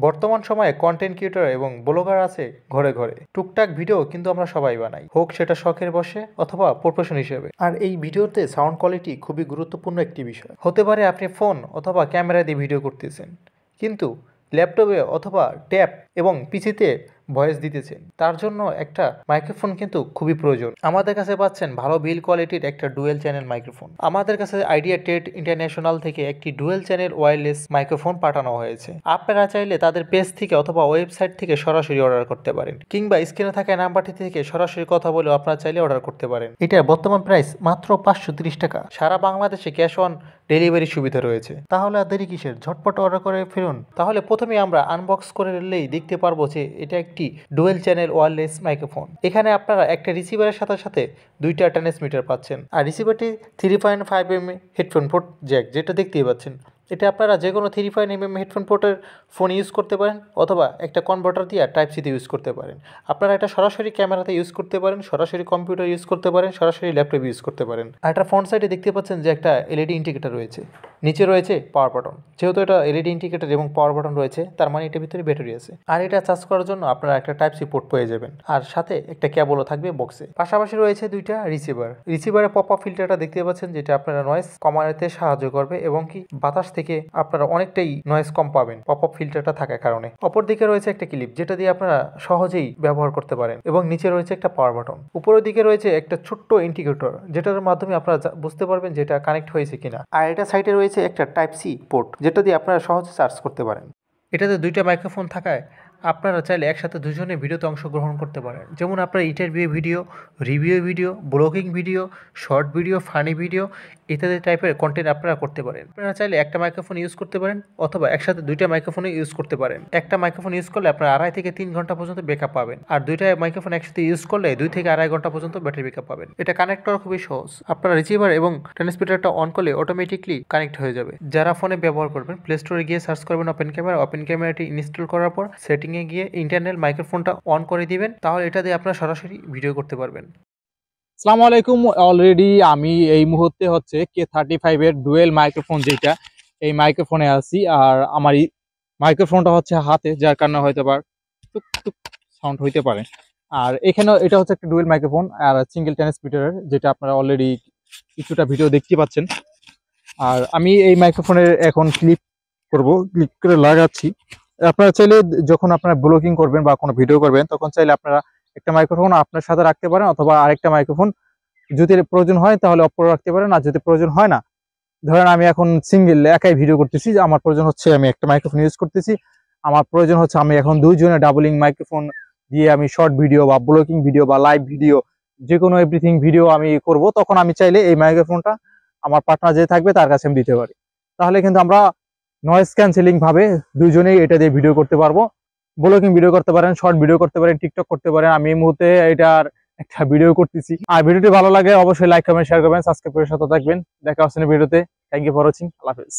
বর্তমান সময়ে content creator এবং ব্লগার আছে ঘরে ঘরে। টুকটাক ভিডিও কিন্তু আমরা সবাই বানাই, হোক সেটা শখের বশে অথবা প্রফেশন হিসেবে। আর এই ভিডিওতে সাউন্ড কোয়ালিটি খুবই গুরুত্বপূর্ণ একটি বিষয়। হতে পারে আপনি ফোন অথবা ক্যামেরা দিয়ে ভিডিও করতেছেন, কিন্তু ল্যাপটপে অথবা ট্যাব এবং পিসিতে ভয়েস দিতেছেন, তার জন্য একটা মাইক্রোফোন কিন্তু খুবই প্রয়োজন। আমাদের কাছে পাচ্ছেন ভালো বিল কোয়ালিটির একটা ডুয়েল চ্যানেল মাইক্রোফোন। আমাদের কাছে আইডিয়া টেড ইন্টারন্যাশনাল থেকে একটি ডুয়েল চ্যানেল ওয়্যারলেস মাইক্রোফোন পাঠানো হয়েছে। আপনারা চাইলে তাদের পেজ থেকে অথবা ওয়েবসাইট থেকে সরাসরি অর্ডার করতে পারেন, কিংবা স্ক্রিনে থাকা নাম্বারটি থেকে সরাসরি কথা বলে আপনারা চাইলে অর্ডার করতে পারেন। এটার বর্তমান প্রাইস মাত্র 530 টাকা। সারা বাংলাদেশে ক্যাশ অন ডেলিভারি সুবিধা রয়েছে। তাহলে আর দেরি কিসের, ঝটপট অর্ডার করে ফেলুন। তাহলে প্রথমে আমরা আনবক্স করে নিলেই দেখতে পারবো যে এটা একটি ডুয়েল চ্যানেল ওয়্যারলেস মাইক্রোফোন। এখানে আপনারা একটা রিসিভারের সাথে সাথে দুইটা ট্রান্সমিটার পাচ্ছেন, আর রিসিভারটি 3.5 mm হেডফোন পোর্ট জ্যাক, যেটা দেখতেই পাচ্ছেন। এটা আপনারা যে কোনো 3.5 mm হেডফোন পোর্টের ফোন ইউজ করতে পারেন, অথবা একটা কনভার্টার দিয়ে টাইপ সিতে ইউজ করতে পারেন। আপনারা এটা সরাসরি ক্যামেরাতে ইউজ করতে পারেন, সরাসরি কম্পিউটার ইউজ করতে পারেন, সরাসরি ল্যাপটপ ইউজ করতে পারেন। আর এটা ফ্রন্ট সাইডে দেখতে পাচ্ছেন যে একটা এলইডি ইন্ডিকেটর রয়েছে, নিচে রয়েছে পাওয়ার বাটন। যেহেতু এটা এলইডি ইন্ডিকেটর এবং পাওয়ার বাটন রয়েছে, তার মানে এটার ভিতরে ব্যাটারি আছে। আর এটা চার্জ করার জন্য আপনারা একটা টাইপ সি পোর্ট পেয়ে যাবেন, আর সাথে একটা কেবলও থাকবে বক্সে। পাশাপাশি রয়েছে দুইটা রিসিভারের পপ আপ ফিল্টারটা দেখতে পাচ্ছেন, যেটা আপনারা নয়েজ কমাতে সাহায্য করবে, এবং কি বাতাস থেকে আপনারা অনেকটাই নয়েজ কম পাবেন পপ আপ ফিল্টারটা থাকার কারণে। অপর দিকে রয়েছে একটা ক্লিপ, যেটা দিয়ে আপনারা সহজেই ব্যবহার করতে পারেন, এবং নিচে রয়েছে একটা পাওয়ার বাটন। উপরের দিকে রয়েছে একটা ছোট্ট ইন্ডিকেটর, যেটার মাধ্যমে আপনারা বুঝতে পারবেন যেটা কানেক্ট হয়েছে কিনা। আর এটা সাইডে রয়েছে একটা টাইপ সি পোর্ট, যেটা দিয়ে আপনারা সহজে চার্জ করতে পারেন। এটাতে দুইটা মাইক্রোফোন থাকায় আপনারা চাইলে একসাথে দুজনে ভিডিওতে অংশগ্রহণ করতে পারেন। যেমন আপনারা interview video, review video, blogging video, short video, funny video ইত্যাদি টাইপের কন্টেন্ট আপনারা করতে পারেন। আপনারা চাইলে একটা মাইক্রোফোন ইউজ করতে পারেন, অথবা একসাথে দুইটা মাইক্রোফোন ইউজ করতে পারেন। একটা মাইক্রোফোন ইউজ করলে আপনারা 2.5 থেকে 3 ঘন্টা পর্যন্ত ব্যাকআপ পাবেন, আর দুইটা মাইক্রোফোন একসাথে ইউজ করলে 2 থেকে 2.5 ঘন্টা পর্যন্ত ব্যাটারি ব্যাকআপ পাবেন। এটা কানেক্ট করা খুবই সহজ। আপনারা রিসিভার এবং ট্রান্সমিটারটা অন করলে অটোমেটিকলি কানেক্ট হয়ে যাবে। যারা ফোনে ব্যবহার করবেন, প্লে স্টোরে গিয়ে সার্চ করবেন ওপেন ক্যামেরাটি ইনস্টল করার পর সেটিংয়ে গিয়ে ইন্টারনাল মাইক্রোফোনটা অন করে দিবেন, তাহলে এটা দিয়ে আপনারা সরাসরি ভিডিও করতে পারবেন। আসসালামু আলাইকুম। অলরেডি আমি এই মুহূর্তে হচ্ছে K35 এর ডুয়েল মাইক্রোফোন, যেটা এই মাইক্রোফোনে আছি, আর আমার মাইক্রোফোনটা হচ্ছে হাতে, যার কারণে হয়তো বা টুক টুক সাউন্ড হইতে পারে। আর এখানে এটা হচ্ছে একটা ডুয়েল মাইক্রোফোন আর সিঙ্গেল ট্রান্সমিটারের, যেটা আপনারা অলরেডি কিছুটা ভিডিও দেখতে পাচ্ছেন। আর আমি এই মাইক্রোফোনের এখন ক্লিক করে লাগাচ্ছি। আপনারা চাইলে যখন আপনারা ব্লগিং করবেন বা কোনো ভিডিও করবেন, তখন চাইলে আপনারা একটা মাইক্রোফোন আপনার সাথে রাখতে পারেন, অথবা আরেকটা মাইক্রোফোন যদি প্রয়োজন হয় তাহলে অপর রাখতে পারেন। আর যদি প্রয়োজন হয় না, ধরেন আমি এখন সিঙ্গেল একাই ভিডিও করতেছি, আমার প্রয়োজন হচ্ছে আমি একটা মাইক্রোফোন ইউজ করতেছি, আমার প্রয়োজন হচ্ছে আমি এখন দুইজনে ডাবলিং মাইক্রোফোন দিয়ে আমি শর্ট ভিডিও বা ব্লগিং ভিডিও বা লাইভ ভিডিও, যে কোনো এভরিথিং ভিডিও আমি করব, তখন আমি চাইলে এই মাইক্রোফোনটা আমার পার্টনার যে থাকবে তার কাছে আমি দিতে পারি। তাহলে কিন্তু আমরা নয়েজ ক্যান্সেলিং ভাবে দুইজনেই এটা দিয়ে ভিডিও করতে পারবো। ব্লগিং ভিডিও করতে পারেন, শর্ট ভিডিও করতে পারেন, টিকটক করতে পারেন। আমি এই মুহূর্তে এটার একটা ভিডিও করতেছি। আর ভিডিওটি ভালো লাগে অবশ্যই লাইক কমেন্ট শেয়ার করবেন, সাবস্ক্রাইব করে সাথে থাকবেন। দেখা হচ্ছে ভিডিওতে। Thank you for watching. আল্লাহ হাফেজ।